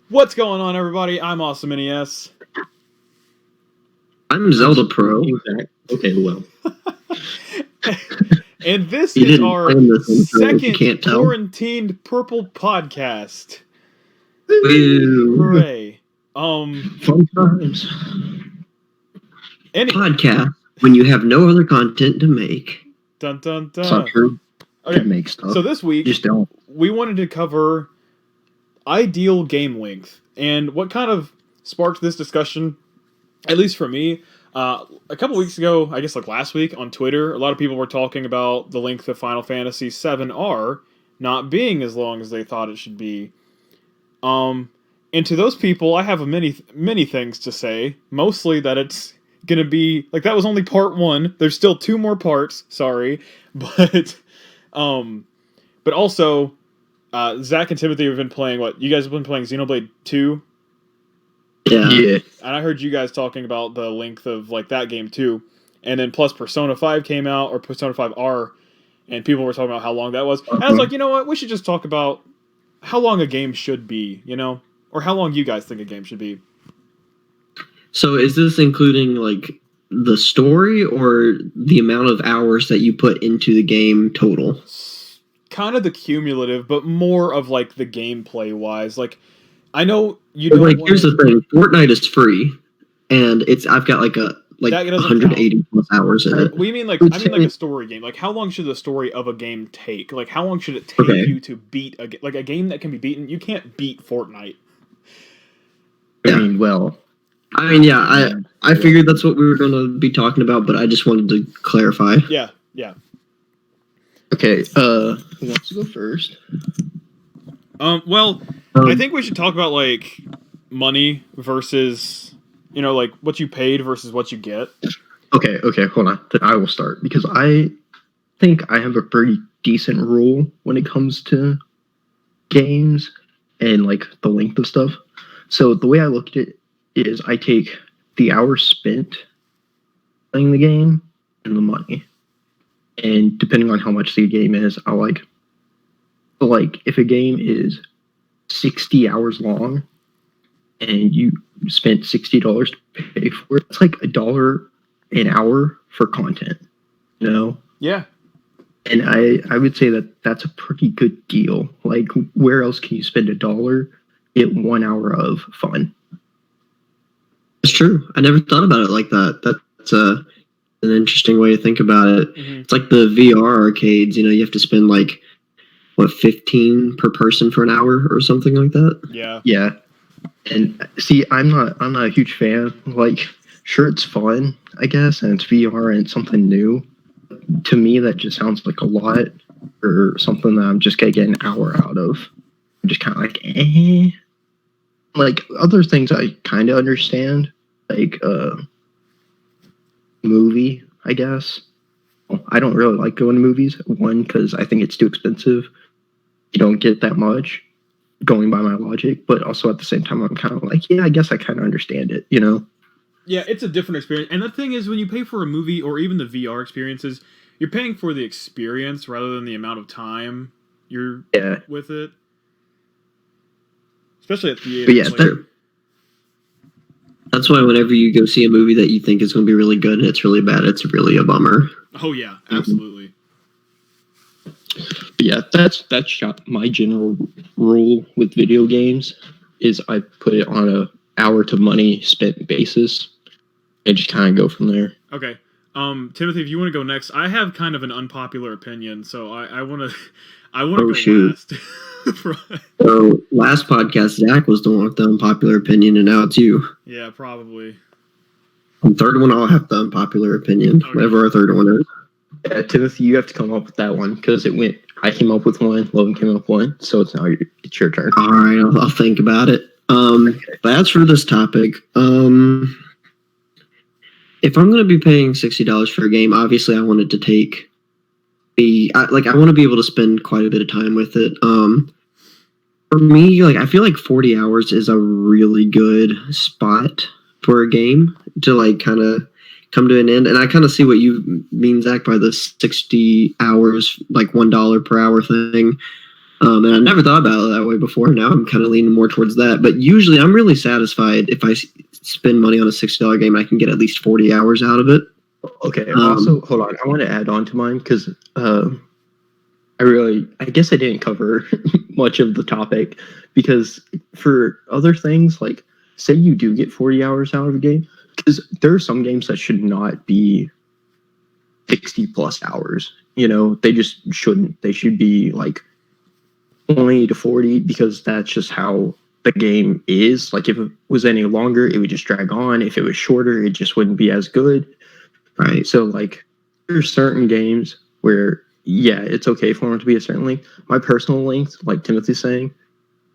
What's going on, everybody? I'm Awesome NES. I'm Zelda Pro. Okay, well. And this is our second can't tell. quarantined purple podcast. Woo. Hooray. Fun times. Podcast when you have no other content to make. Dun dun dun. It's not true. Okay. Can make stuff. So this week, just don't. We wanted to cover ideal game length. And what kind of sparked this discussion, at least for me, a couple weeks ago, I guess like last week on Twitter, a lot of people were talking about the length of Final Fantasy VII-R not being as long as they thought it should be. And to those people, I have many things to say. Mostly that it's gonna be like that was only part 1. There's still 2 more parts. Sorry, but also, Zach and Timothy have been playing what? You guys have been playing Xenoblade 2. Yeah. And I heard you guys talking about the length of like that game too. And then plus Persona 5 came out, or Persona 5R, and people were talking about how long that was. And I was like, you know what? We should just talk about how long a game should be, you know? Or how long you guys think a game should be. So is this including like the story or the amount of hours that you put into the game total? Kind of the cumulative, but more of like the gameplay wise. Like, I know you don't like, here's the thing. Fortnite is free, and I've got like 180 plus hours in it. We mean like a story game. Like, how long should the story of a game take? Like, how long should it take you to beat a game that can be beaten? You can't beat Fortnite. I figured that's what we were going to be talking about, but I just wanted to clarify. Yeah. Okay, who wants to go first? I think we should talk about like money versus, you know, like what you paid versus what you get. Okay, hold on. Then I will start because I think I have a pretty decent rule when it comes to games and like the length of stuff. So the way I look at it is I take the hours spent playing the game and the money. And depending on how much the game is, I'll like if a game is 60 hours long and you spent $60 to pay for it, it's like $1 an hour for content, you know? Yeah. And I would say that that's a pretty good deal. Like, where else can you spend $1, get 1 hour of fun? That's true. I never thought about it like that. That's an interesting way to think about it. Mm-hmm. It's like the VR arcades, you know, you have to spend like, what, 15 per person for an hour or something like that? Yeah. And see, I'm not a huge fan. Like, sure, it's fun, I guess, and it's VR and it's something new. To me, that just sounds like a lot or something that I'm just gonna get an hour out of. I'm just kind of like, eh. Like, other things I kind of understand, like movie, I guess. I don't really like going to movies. One, because I think it's too expensive. You don't get that much, going by my logic. But also at the same time, I'm kind of like, yeah, I guess I kind of understand it, you know? Yeah, it's a different experience. And the thing is, when you pay for a movie or even the VR experiences, you're paying for the experience rather than the amount of time you're with it. Especially at theaters. But yeah, that's why whenever you go see a movie that you think is going to be really good and it's really bad, it's really a bummer. Oh yeah, absolutely. But yeah, that's my general rule with video games is I put it on a hour to money spent basis and just kind of go from there. Okay. Timothy, if you want to go next, I have kind of an unpopular opinion, so I want to go last. So last podcast, Zach was the one with the unpopular opinion, and now it's you. Yeah, probably. On third one, I'll have the unpopular opinion, whatever our third one is. Yeah, Timothy, you have to come up with that one because I came up with one, Logan came up with one, so it's your turn. All right, I'll think about it. But as for this topic, if I'm going to be paying $60 for a game, obviously I want it to take I want to be able to spend quite a bit of time with it. For me, like, I feel like 40 hours is a really good spot for a game to like kind of come to an end. And I kind of see what you mean, Zach, by the 60 hours, like $1 per hour thing. And I never thought about it that way before. Now I'm kind of leaning more towards that. But usually I'm really satisfied if I spend money on a $60 game, I can get at least 40 hours out of it. Okay. Also, hold on. I want to add on to mine because I guess I didn't cover much of the topic because for other things, like say you do get 40 hours out of a game, because there are some games that should not be 60 plus hours. You know, they just shouldn't. They should be like 20 to 40 because that's just how the game is. Like if it was any longer, it would just drag on. If it was shorter, it just wouldn't be as good. Right. So like there's certain games where yeah, it's okay for them to be a certain length. My personal length, like Timothy's saying,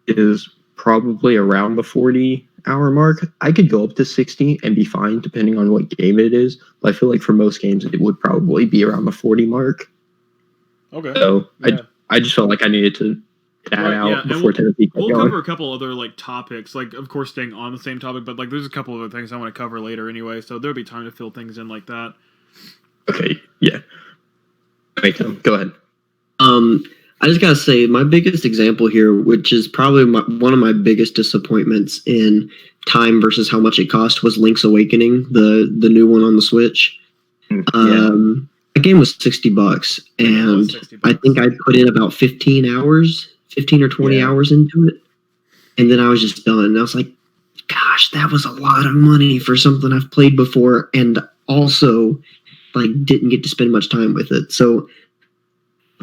is probably around the 40-hour mark. I could go up to 60 and be fine depending on what game it is. But I feel like for most games it would probably be around the 40 mark. Okay. So Yeah. I just felt like I needed to add Right, out yeah, and before Timothy kept We'll going. cover a couple other like topics, like of course staying on the same topic, but like there's a couple other things I want to cover later anyway, so there'll be time to fill things in like that. Okay, yeah. Make them go ahead. I just gotta say, my biggest example here, which is probably one of my biggest disappointments in time versus how much it cost, was Link's Awakening, the new one on the Switch. That game was $60, and $60. I think I put in about 15 or 20 hours into it, and then I was just done. And I was like, gosh, that was a lot of money for something I've played before, and also like didn't get to spend much time with it. So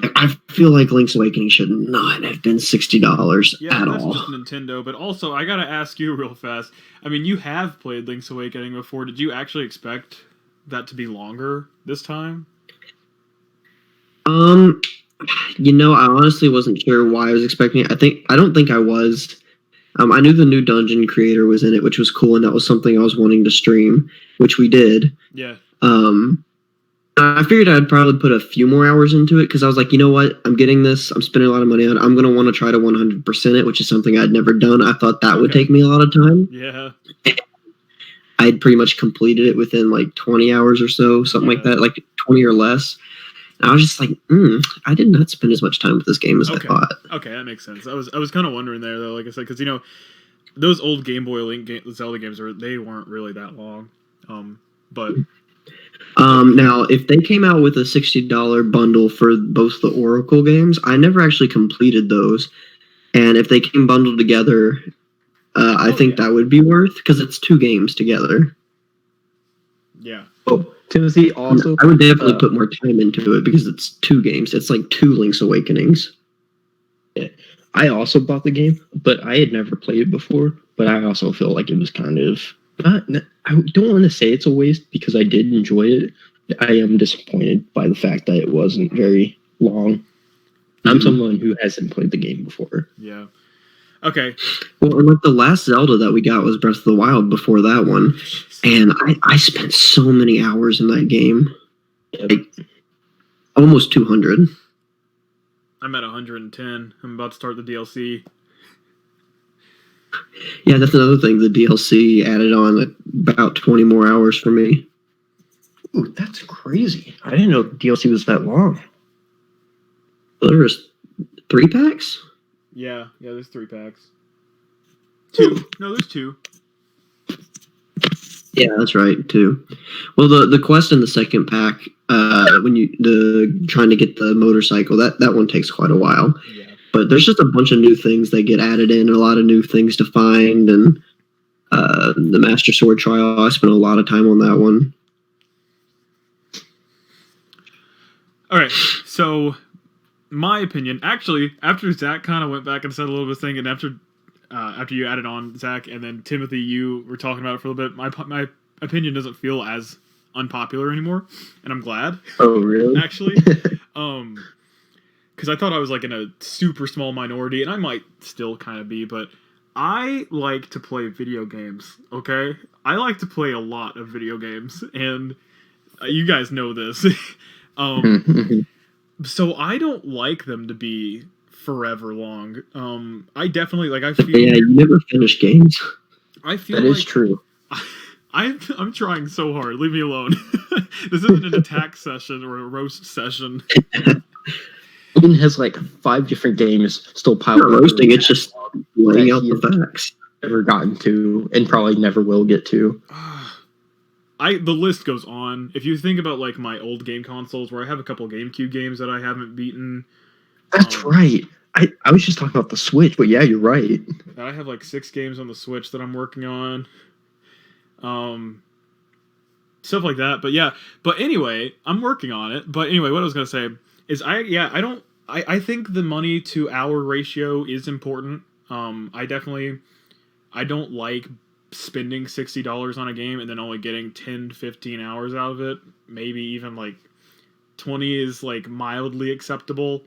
I feel like Link's Awakening should not have been $60 Yeah, at that's all. just Nintendo, but also I gotta ask you real fast. I mean, you have played Link's Awakening before. Did you actually expect that to be longer this time? I honestly wasn't sure why I was expecting it. I don't think I was. I knew the new dungeon creator was in it, which was cool, and that was something I was wanting to stream, which we did. Yeah. I figured I'd probably put a few more hours into it because I was like, you know what? I'm getting this. I'm spending a lot of money on it. I'm going to want to try to 100% it, which is something I'd never done. I thought that would take me a lot of time. Yeah. I'd pretty much completed it within like 20 hours or so, something like that, like 20 or less. And I was just like, I did not spend as much time with this game as I thought. Okay, that makes sense. I was kind of wondering there though, like I said, because those old Game Boy Zelda games they weren't really that long. But now if they came out with a $60 bundle for both the Oracle games, I never actually completed those. And if they came bundled together, I think that would be worth because it's 2 games together. Yeah. Oh, Timothy also. I would definitely put more time into it because it's 2 games. It's like 2 Link's Awakenings. Yeah. I also bought the game, but I had never played it before. But I also feel like it was kind of I don't want to say it's a waste because I did enjoy it. I am disappointed by the fact that it wasn't very long. I'm someone who hasn't played the game before. Yeah. Okay. Well, and like the last Zelda that we got was Breath of the Wild before that one. And I spent so many hours in that game. Like, almost 200. I'm at 110. I'm about to start the DLC. Yeah, that's another thing. The DLC added on about 20 more hours for me. Ooh, that's crazy. I didn't know the DLC was that long. There was 3 packs? Yeah, there's 3 packs. 2. No, there's 2. Yeah, that's right, 2. Well, the quest in the second pack, when trying to get the motorcycle, that one takes quite a while. Yeah. But there's just a bunch of new things that get added in, and a lot of new things to find, and the Master Sword trial, I spent a lot of time on that one. All right, so my opinion, actually, after Zach kind of went back and said a little bit of thing, and after you added on Zach, and then Timothy, you were talking about it for a little bit, my opinion doesn't feel as unpopular anymore, and I'm glad. Oh, really? Actually, because I thought I was like in a super small minority, and I might still kind of be, but I like to play video games. Okay, I like to play a lot of video games, and you guys know this. So I don't like them to be forever long. I definitely I feel. Yeah, you never finish games. I feel that is true. I'm trying so hard. Leave me alone. This isn't an attack session or a roast session. Logan has like 5 different games still piled Not up. roasting, it's just laying out he the has facts. never gotten to, and probably never will get to. The list goes on. If you think about like my old game consoles, where I have a couple GameCube games that I haven't beaten, That's right. I was just talking about the Switch, but yeah, you're right. I have like 6 games on the Switch that I'm working on. Stuff like that. But yeah. But anyway, I'm working on it. But anyway, what I was gonna say is I think the money to hour ratio is important. I don't like spending $60 on a game and then only getting 10 to 15 hours out of it. Maybe even like 20 is like mildly acceptable.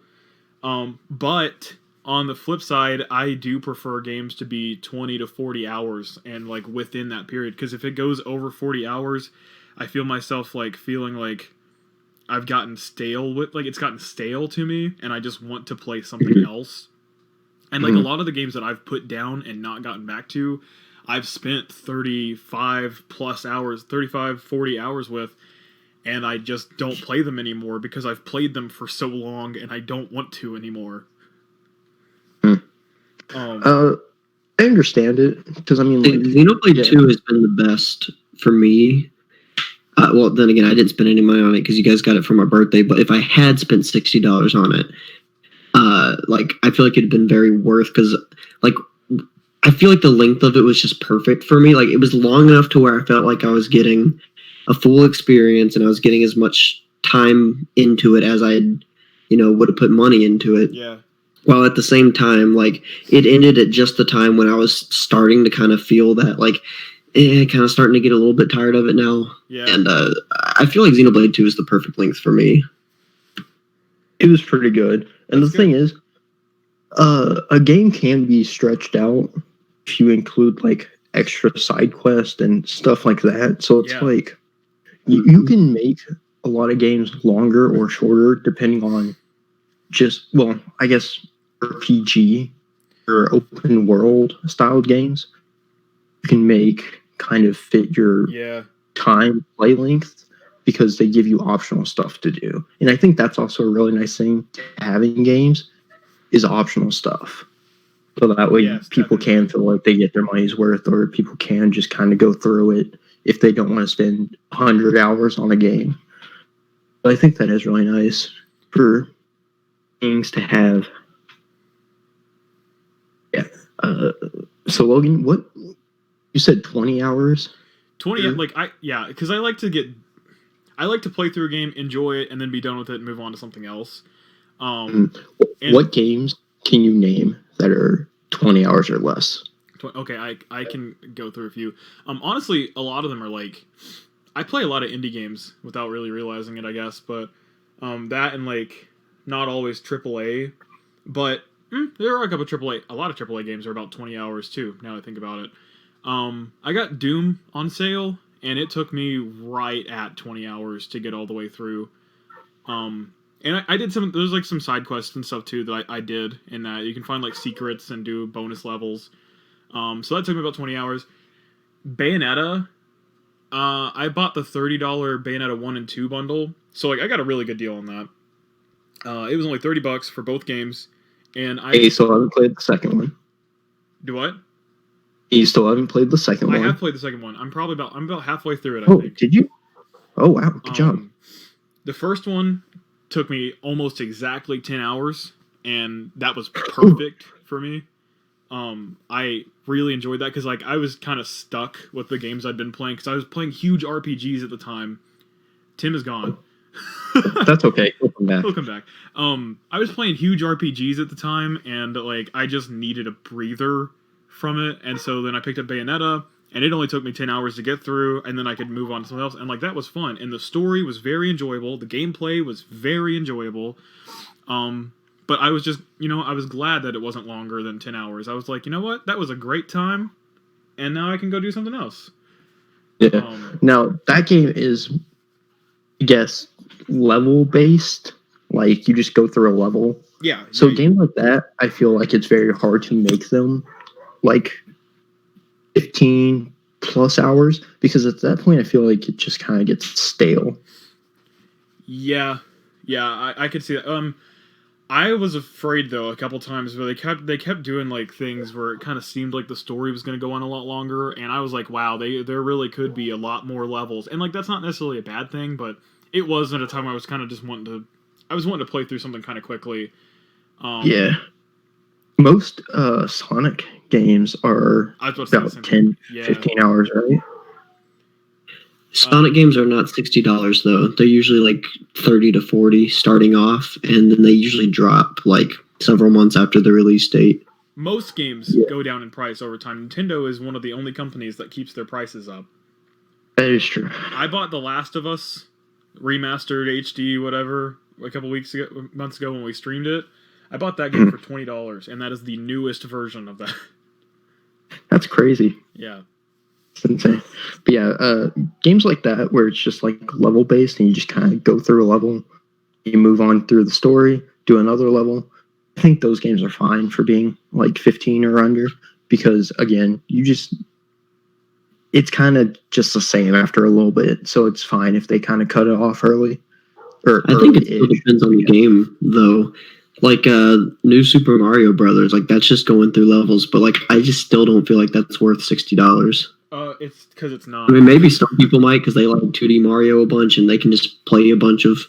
But on the flip side, I do prefer games to be 20 to 40 hours and like within that period, because if it goes over 40 hours, I feel myself like feeling like I've gotten stale with, like, it's gotten stale to me and I just want to play something else. And like a lot of the games that I've put down and not gotten back to, I've spent 35 plus hours, 35, 40 hours with, and I just don't play them anymore because I've played them for so long and I don't want to anymore. I understand it, because I mean, like, Xenoblade 2 has been the best for me. Well, then again, I didn't spend any money on it because you guys got it for my birthday. But if I had spent $60 on it, like, I feel like it'd been very worth, because like I feel like the length of it was just perfect for me. Like, it was long enough to where I felt like I was getting a full experience and I was getting as much time into it as I, would have put money into it. Yeah. While at the same time, like, it ended at just the time when I was starting to kind of feel that, like, kind of starting to get a little bit tired of it now. Yeah. And I feel like Xenoblade 2 is the perfect length for me. it was pretty good. And the thing is, a game can be stretched out if you include like extra side quests and stuff like that. So it's like you can make a lot of games longer or shorter depending on just, well, I guess RPG or open world styled games. You can make kind of fit your time play length, because they give you optional stuff to do. And I think that's also a really nice thing to having games, is optional stuff. So that way people can feel like they get their money's worth, or people can just kind of go through it if they don't want to spend 100 hours on a game. But I think that is really nice for things to have. Yeah. So Logan, what you said, 20 hours? 20, like, because I like to play through a game, enjoy it, and then be done with it and move on to something else. What games can you name that are 20 hours or less? Okay, I can go through a few. Honestly, a lot of them are like, I play a lot of indie games without really realizing it, I guess, but that and like not always AAA, but there are a lot of AAA games are about 20 hours too, now that I think about it. I got Doom on sale, and it took me right at 20 hours to get all the way through. And I did there's like some side quests and stuff too that I did in that. You can find like secrets and do bonus levels. So that took me about 20 hours. Bayonetta, I bought the $30 Bayonetta 1 and 2 bundle. So like I got a really good deal on that. It was only $30 for both games. And I still haven't played the second one. Do what? You still haven't played the second one? I have played the second one. I'm about halfway through it, I think. Did you? Oh, wow. Good job. The first one took me almost exactly 10 hours, and that was perfect for me. I really enjoyed that because like I was kind of stuck with the games I'd been playing, because I was playing huge RPGs at the time. Tim is gone. That's okay. He'll come back. He'll come back. I was playing huge RPGs at the time, and like I just needed a breather from it, and so then I picked up Bayonetta, and it only took me 10 hours to get through, and then I could move on to something else, and like that was fun, and the story was very enjoyable, the gameplay was very enjoyable, but I was just, I was glad that it wasn't longer than 10 hours. I was like, you know what, that was a great time, and now I can go do something else. Yeah. Now, that game is, I guess, level based, like you just go through a level. Yeah. So a game like that, I feel like it's very hard to make them like 15 plus hours, because at that point I feel like it just kind of gets stale. Yeah, I could see that. I was afraid though a couple times where they kept doing like things where it kind of seemed like the story was going to go on a lot longer, and I was like, wow, there really could be a lot more levels, and like that's not necessarily a bad thing, but it was at a time I was kind of just wanting to play through something kind of quickly. Yeah. Most Sonic games are I was about to say the about same 10, thing. Yeah. 15 hours, right? Sonic games are not $60 though. They're usually like 30 to 40 starting off, and then they usually drop like several months after the release date. Most games Yeah. go down in price over time. Nintendo is one of the only companies that keeps their prices up. That is true. I bought The Last of Us remastered HD whatever a couple months ago when we streamed it. I bought that game for $20, and that is the newest version of that. That's crazy. Yeah. It's insane. But yeah, games like that where it's just like level based and you just kind of go through a level, you move on through the story, do another level. I think those games are fine for being like 15 or under because again, it's kind of just the same after a little bit, so it's fine if they kind of cut it off early. Or I think it still depends on the game though. Like new Super Mario Brothers, like that's just going through levels, but like I just still don't feel like that's worth $60. It's because it's not. I mean, maybe some people might because they like 2D Mario a bunch and they can just play a bunch of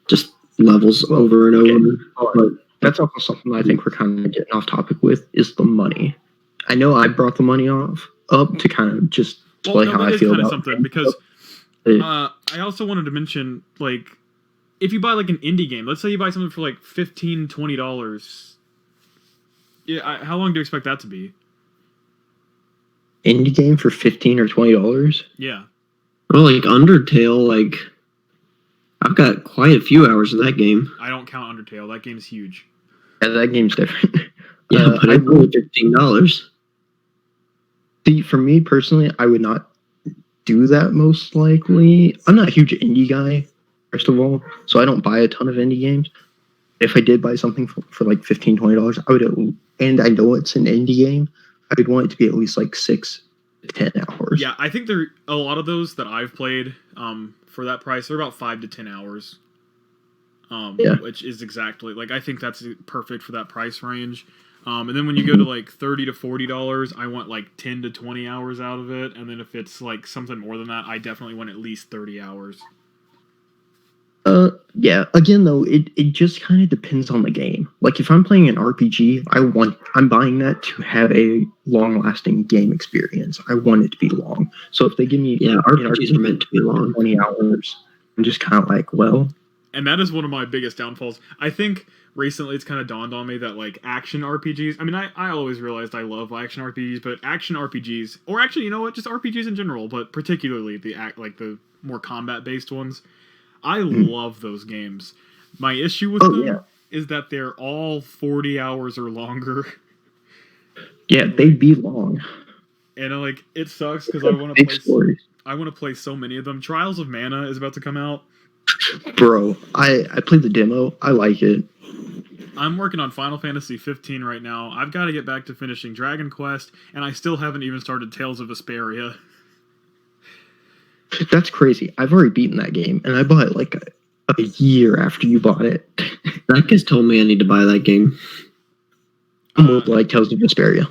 just levels over and over. But that's also something I think we're kind of getting off topic with is the money. I know I brought the money up to kind of just play how I feel about something because I also wanted to mention like if you buy like an indie game, let's say you buy something for like $15, $20. Yeah, how long do you expect that to be? Indie game for $15 or $20? Yeah. well, like Undertale, like I've got quite a few hours in that game. I don't count Undertale. That game's huge. Yeah, that game's different. Yeah, but it's only $15. See, for me personally, I would not do that most likely. I'm not a huge indie guy, first of all, so I don't buy a ton of indie games. If I did buy something for like $15, $20, I would, and I know it's an indie game, I would want it to be at least like 6 to 10 hours. Yeah, I think there a lot of those that I've played for that price, they're about 5 to 10 hours. Which is exactly like I think that's perfect for that price range. And then when you go to like $30 to $40, I want like 10 to 20 hours out of it. And then if it's like something more than that, I definitely want at least 30 hours. Yeah. Again, though, it just kind of depends on the game. Like if I'm playing an RPG, I'm buying that to have a long-lasting game experience. I want it to be long. So if they give me RPGs are meant to be long, 20 hours, I'm just kind of like, well. And that is one of my biggest downfalls. I think recently it's kind of dawned on me that like action RPGs. I mean, I always realized I love action RPGs, but action RPGs, or actually, you know what, just RPGs in general, but particularly the more combat-based ones. I love those games. My issue with them is that they're all 40 hours or longer. Yeah, they'd be long. And like it sucks because I want to play so many of them. Trials of Mana is about to come out. Bro, I played the demo. I like it. I'm working on Final Fantasy 15 right now. I've got to get back to finishing Dragon Quest, and I still haven't even started Tales of Vesperia. That's crazy. I've already beaten that game, and I bought it like a year after you bought it. That kid's told me I need to buy that game. Like Tales of Vesperia.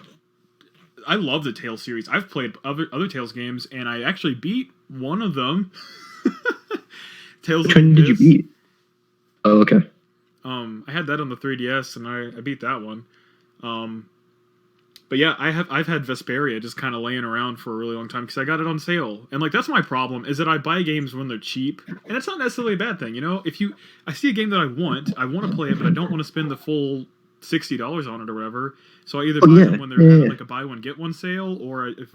I love the Tales series. I've played other Tales games, and I actually beat one of them. Tales Which one did you beat? Oh, okay. I had that on the 3DS, and I beat that one. But yeah, I've had Vesperia just kind of laying around for a really long time because I got it on sale, and like that's my problem is that I buy games when they're cheap, and it's not necessarily a bad thing, you know. If I see a game that I want to play it, but I don't want to spend the full $60 on it or whatever, so I either buy them when they're having like a buy one get one sale, or if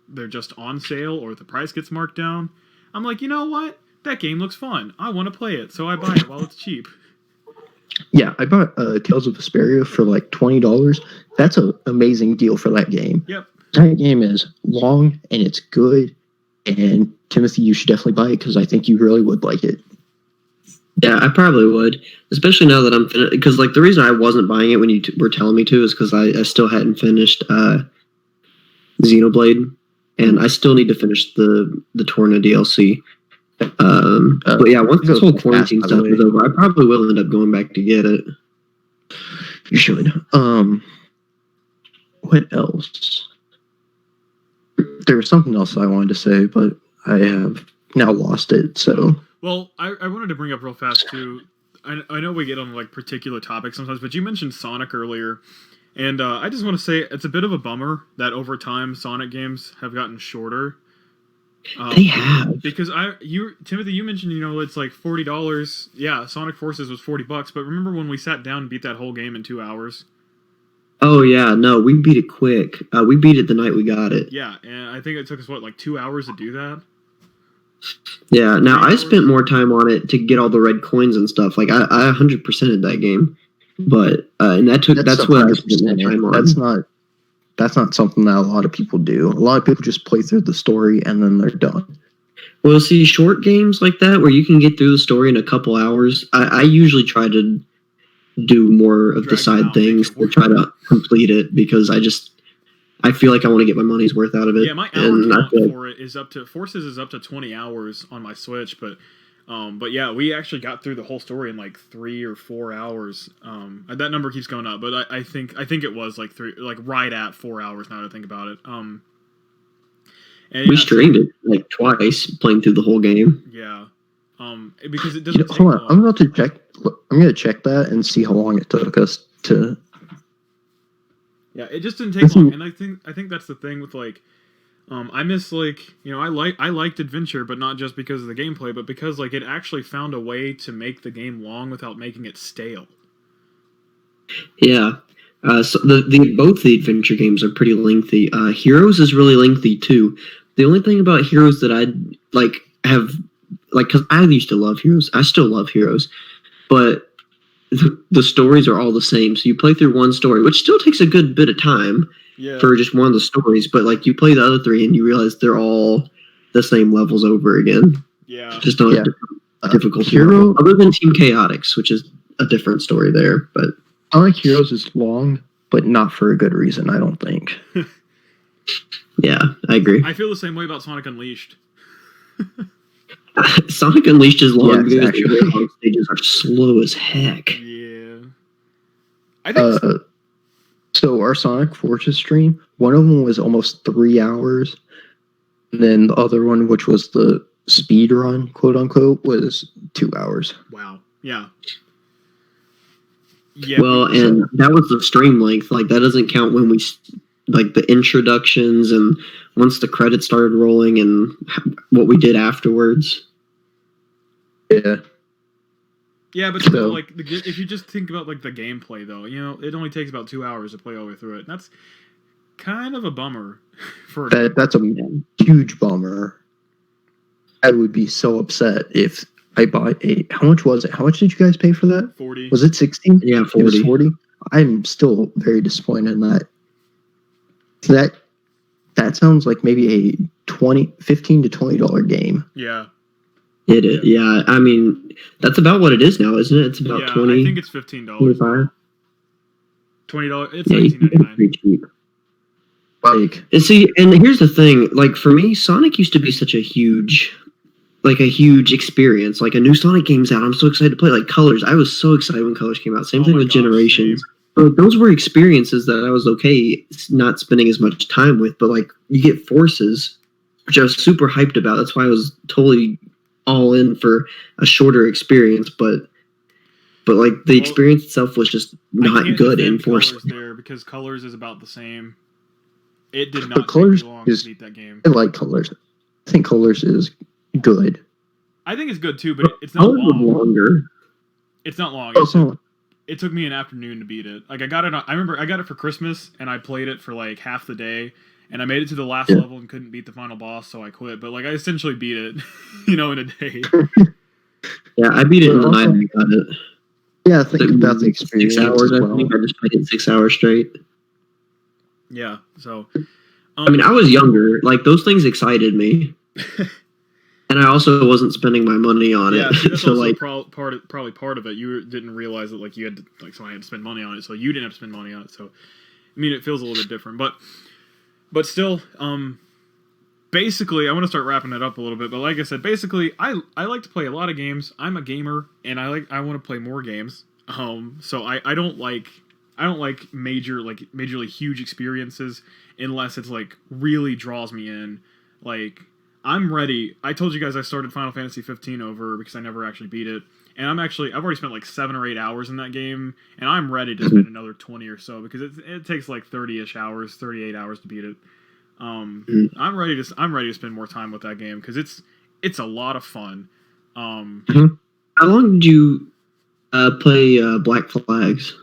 they're just on sale, or if the price gets marked down. I'm like, you know what? That game looks fun. I want to play it, so I buy it while it's cheap. Yeah, I bought Tales of Vesperia for like $20. That's an amazing deal for that game. Yep. That game is long and it's good. And Timothy, you should definitely buy it because I think you really would like it. Yeah, I probably would, especially now that I'm finished. Because like the reason I wasn't buying it when you were telling me to is because I still hadn't finished Xenoblade, and I still need to finish the Torna DLC. But yeah, once this whole quarantine stuff is over, I probably will end up going back to get it. You should. What else? There was something else I wanted to say, but I have now lost it. So Well, I wanted to bring up real fast too. I know we get on like particular topics sometimes, but you mentioned Sonic earlier, and I just want to say it's a bit of a bummer that over time Sonic games have gotten shorter. They have. Because Timothy, you mentioned it's like $40. Yeah, Sonic Forces was $40, but remember when we sat down and beat that whole game in 2 hours? Oh yeah, no, we beat it quick. We beat it the night we got it. Yeah, and I think it took us like 2 hours to do that. Yeah, now I spent more time on it to get all the red coins and stuff. Like I 100%ed that game, but and that's what I spent that time on. That's not something that a lot of people do. A lot of people just play through the story and then they're done. Well, see, short games like that where you can get through the story in a couple hours, I usually try to do more of the side things to try to complete it because I feel like I want to get my money's worth out of it. Yeah, my hour count for it is up to Forces is up to 20 hours on my Switch, but yeah, we actually got through the whole story in like 3 or 4 hours. That number keeps going up, but I think it was like right at 4 hours now to think about it. And we streamed it like twice, playing through the whole game. Yeah, because it doesn't. Hold on, I'm about to check. I'm gonna check that and see how long it took us to. Yeah, it just didn't take long, and I think that's the thing with like. I miss I liked adventure, but not just because of the gameplay, but because like it actually found a way to make the game long without making it stale. Yeah, so both the adventure games are pretty lengthy. Heroes is really lengthy too. The only thing about Heroes that I have because I used to love Heroes, I still love Heroes, but the stories are all the same. So you play through one story, which still takes a good bit of time. Yeah. For just one of the stories, but like you play the other three and you realize they're all the same levels over again. Yeah, just on a difficult hero, other than Team Chaotix, which is a different story there. But Sonic Heroes is long, but not for a good reason, I don't think. Yeah, I agree. I feel the same way about Sonic Unleashed. Sonic Unleashed is long because the stages are slow as heck. Yeah, I think. So our Sonic Forces stream, one of them was almost 3 hours. And then the other one, which was the speed run, quote unquote, was 2 hours. Wow. Yeah. Yeah. Well, and that was the stream length. Like that doesn't count when we like the introductions and once the credits started rolling and what we did afterwards. Yeah. Yeah, but still, like, if you just think about like the gameplay, though, it only takes about 2 hours to play all the way through it. And that's kind of a bummer. That's a huge bummer. I would be so upset if I bought how much was it? How much did you guys pay for that? 40. Was it 60? Yeah, 40. It was 40. I'm still very disappointed in that. That sounds like maybe a $15 to $20 game. Yeah. It is. Yeah, I mean, that's about what it is now, isn't it? It's about 20. I think it's $15. $25. $20. It's $19.99. Pretty cheap. Like, and see, and here's the thing. Like for me, Sonic used to be such a huge experience. Like a new Sonic game's out, I'm so excited to play. Like Colors, I was so excited when Colors came out. Same thing with Generations. But those were experiences that I was okay not spending as much time with. But like you get Forces, which I was super hyped about. That's why I was totally all in for a shorter experience, but like the experience itself was just not good in Forces. There because Colors is about the same. It did not take me long to beat that game. I like Colors. I think Colors is good. I think it's good too, but it's not longer. It's not long. It took me an afternoon to beat it. Like I remember I got it for Christmas and I played it for like half the day. And I made it to the last level and couldn't beat the final boss, so I quit. But like I essentially beat it, in a day. Yeah, I beat it in the night. I got it. Yeah, think about the experience. 6 hours. I think I just played it 6 hours straight. Yeah. So. I mean, I was younger. Like those things excited me, and I also wasn't spending my money on it. Yeah, that's so also like probably part of it. You didn't realize that like you had to somebody had to spend money on it, so you didn't have to spend money on it. So, I mean, it feels a little bit different, But still, basically, I want to start wrapping it up a little bit. But like I said, basically, I like to play a lot of games. I'm a gamer, and I want to play more games. So I I don't like majorly huge experiences unless it's like really draws me in. Like I'm ready. I told you guys I started Final Fantasy 15 over because I never actually beat it. And I've already spent like 7 or 8 hours in that game, and I'm ready to spend another 20 or so because it takes like 30-ish hours, 38 hours to beat it. I'm ready to spend more time with that game because it's a lot of fun. How long did you play Black Flags?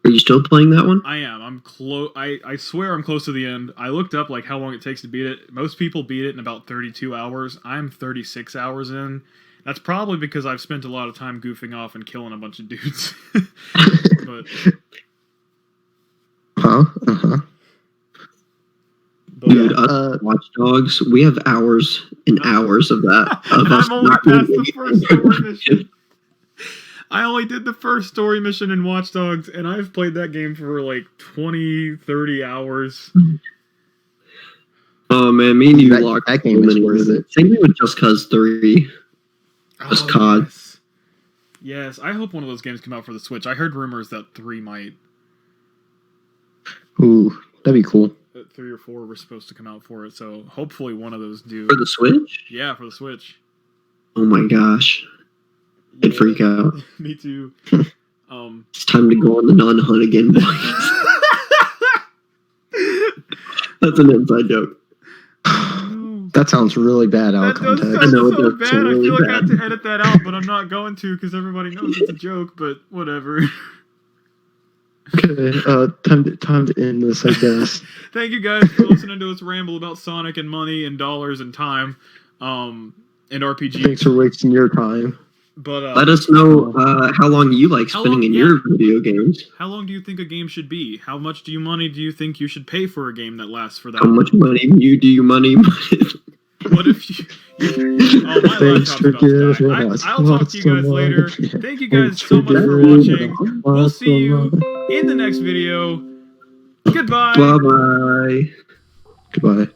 Are you still playing that one? I am. I'm close. I swear I'm close to the end. I looked up like how long it takes to beat it. Most people beat it in about 32 hours. I'm 36 hours in. That's probably because I've spent a lot of time goofing off and killing a bunch of dudes. but Dude, us Watch Dogs, we have hours and hours of that. Of us I'm only not past doing the first story mission. I only did the first story mission in Watch Dogs, and I've played that game for like 20, 30 hours. Oh man, me and you That- locked that game so is many worth in it. Same thing with Just Cause 3. Just COD. Yes, I hope one of those games come out for the Switch. I heard rumors that 3 might. Ooh, that'd be cool. That 3 or 4 were supposed to come out for it, so hopefully one of those do. For the Switch? Yeah, for the Switch. Oh my gosh. I'd freak out. Me too. It's time to go on the nun hunt again, boys. That's an inside joke. That sounds really bad out That of does context. sound I know, it so does bad. sound I really feel like I bad. have to edit that out, but I'm not going to because everybody knows it's a joke. But whatever. Okay, time to end this, I guess. Thank you guys for listening to us ramble about Sonic and money and dollars and time, and RPG. Thanks for wasting your time. But Let us know how long you like How spending long- in yeah. your video games. how long do you think a game should be? How much money do you think you should pay for a game that lasts for that How long? much money do you money? What if you? Oh, my Thanks laptop's for about to giving die. us I'll talk to you guys lots of later. love. Thank you guys Thanks so for much for giving watching. us We'll lots see of you love. in the next video. Goodbye. Bye bye. Goodbye.